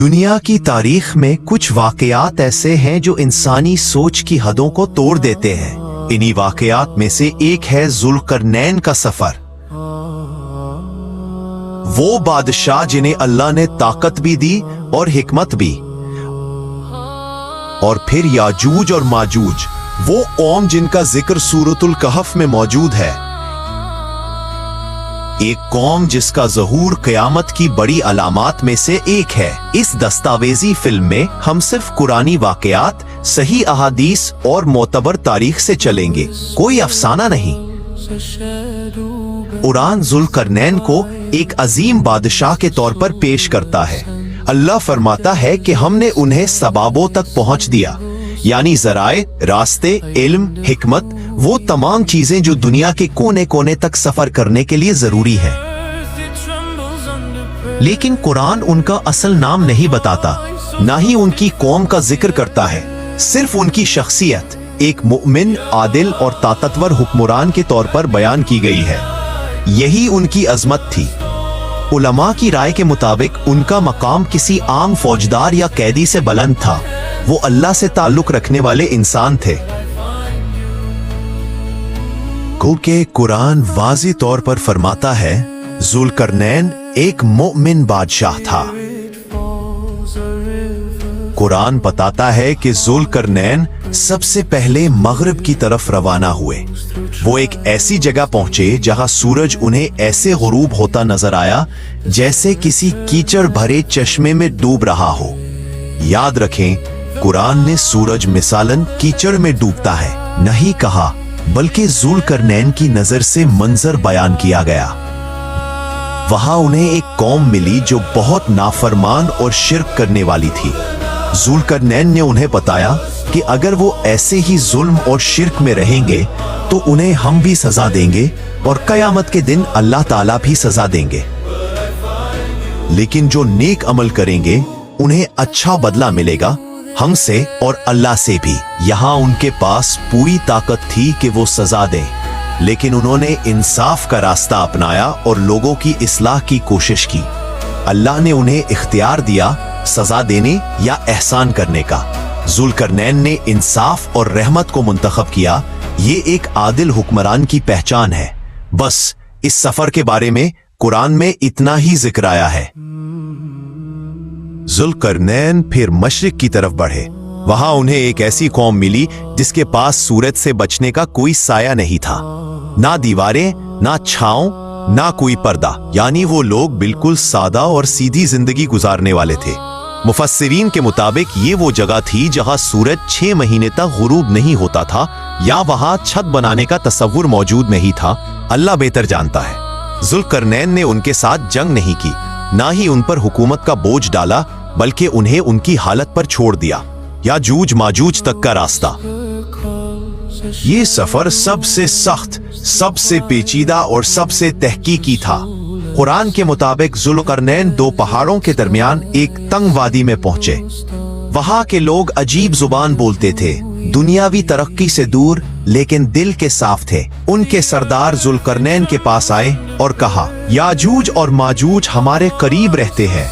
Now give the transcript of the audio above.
दुनिया की तारीख में कुछ वाकयात ऐसे हैं जो इंसानी सोच की हदों को तोड़ देते हैं। इन्हीं वाकयात में से एक है जुल्करनैन का सफर। वो बादशाह जिन्हें अल्लाह ने ताकत भी दी और हिकमत भी, और फिर याजूज और माजूज, वो कौम जिनका जिक्र सूरतुल कहफ में मौजूद है। एक कौम जिसका ज़हूर क़यामत की बड़ी अलामात में से एक है। इस दस्तावेजी फिल्म में हम सिर्फ कुरानी वाक़यात, सही अहादीस और मोतबर तारीख से चलेंगे, कोई अफसाना नहीं। कुरान जुल्करनैन को एक अजीम बादशाह के तौर पर पेश करता है। अल्लाह फरमाता है कि हमने उन्हें सबाबों तक पहुंच दिया, यानी जराए, रास्ते, इल्म, हिकमत, वो तमाम चीजें जो दुनिया के कोने कोने तक सफर करने के लिए जरूरी है। लेकिन कुरान उनका असल नाम नहीं बताता, ना ही उनकी कौम का जिक्र करता है। सिर्फ उनकी शख्सियत एक मुमिन, आदिल और ताकतवर हुक्मरान के तौर पर बयान की गई है। यही उनकी अजमत थी। उलमा की राय के मुताबिक उनका मकाम किसी आम फौजदार या कैदी से बुलंद था। वो अल्लाह से ताल्लुक रखने वाले इंसान थे। क्योंकि कुरान वाज़ी तौर पर फरमाता है जुल्करनैन एक मोमिन बादशाह था। कुरान बताता है कि जुल्करनैन सबसे पहले मगरिब की तरफ रवाना हुए। वो एक ऐसी जगह पहुंचे जहां सूरज उन्हें ऐसे गुरूब होता नजर आया जैसे किसी कीचड़ भरे चश्मे में डूब रहा हो। याद रखें, कुरान ने सूरज मिसालन कीचड़ में डूबता है नहीं कहा, बल्कि जुल्करनैन की नजर से मंजर बयान किया गया। वहां उन्हें एक कौम मिली जो बहुत नाफरमान और शिर्क करने वाली थी। जुल्करनैन ने उन्हें बताया कि अगर वो ऐसे ही जुल्म और शिर्क में रहेंगे तो उन्हें हम भी सजा देंगे और कयामत के दिन अल्लाह ताला भी सजा देंगे। लेकिन जो नेक अमल करेंगे उन्हें अच्छा बदला मिलेगा, हमसे और अल्लाह से भी। यहाँ उनके पास पूरी ताकत थी कि वो सजा दें, लेकिन उन्होंने इंसाफ का रास्ता अपनाया और लोगों की इस्लाह की कोशिश की। अल्लाह ने उन्हें इख्तियार दिया सजा देने या एहसान करने का। जुल्करनैन ने इंसाफ और रहमत को मुंतखब किया। ये एक आदिल हुक्मरान की पहचान है। बस इस सफर के बारे में कुरान में इतना ही जिक्र आया है। जुल्करनैन फिर मशरिक की तरफ बढ़े। वहां उन्हें एक ऐसी कौम मिली जिसके पास सूरज से बचने का कोई साया नहीं था, ना दीवारें, ना छांव, ना कोई पर्दा। यानी वो लोग बिल्कुल सादा और सीधी जिंदगी गुजारने वाले थे। मुफस्सिरीन के मुताबिक ये वो जगह थी जहां सूरज 6 महीने तक गुरूब नहीं होता था, या वहां छत बनाने का तसव्वुर मौजूद नहीं था। अल्लाह बेहतर जानता है। जुल्करनैन ने उनके साथ जंग नहीं की, ना ही उन पर हुकूमत का बोझ डाला, बल्कि उन्हें उनकी हालत पर छोड़ दिया। याजूज माजूज तक का रास्ता। ये सफर सबसे सख्त, सबसे पेचीदा और सबसे तहकीकी था। कुरान के मुताबिक जुल्करनैन 2 पहाड़ों के दरमियान एक तंग वादी में पहुंचे। वहां के लोग अजीब जुबान बोलते थे, दुनियावी तरक्की से दूर लेकिन दिल के साफ थे। उनके सरदार जुल्करनैन के पास आए और कहा, याजूज और माजूज हमारे करीब रहते हैं।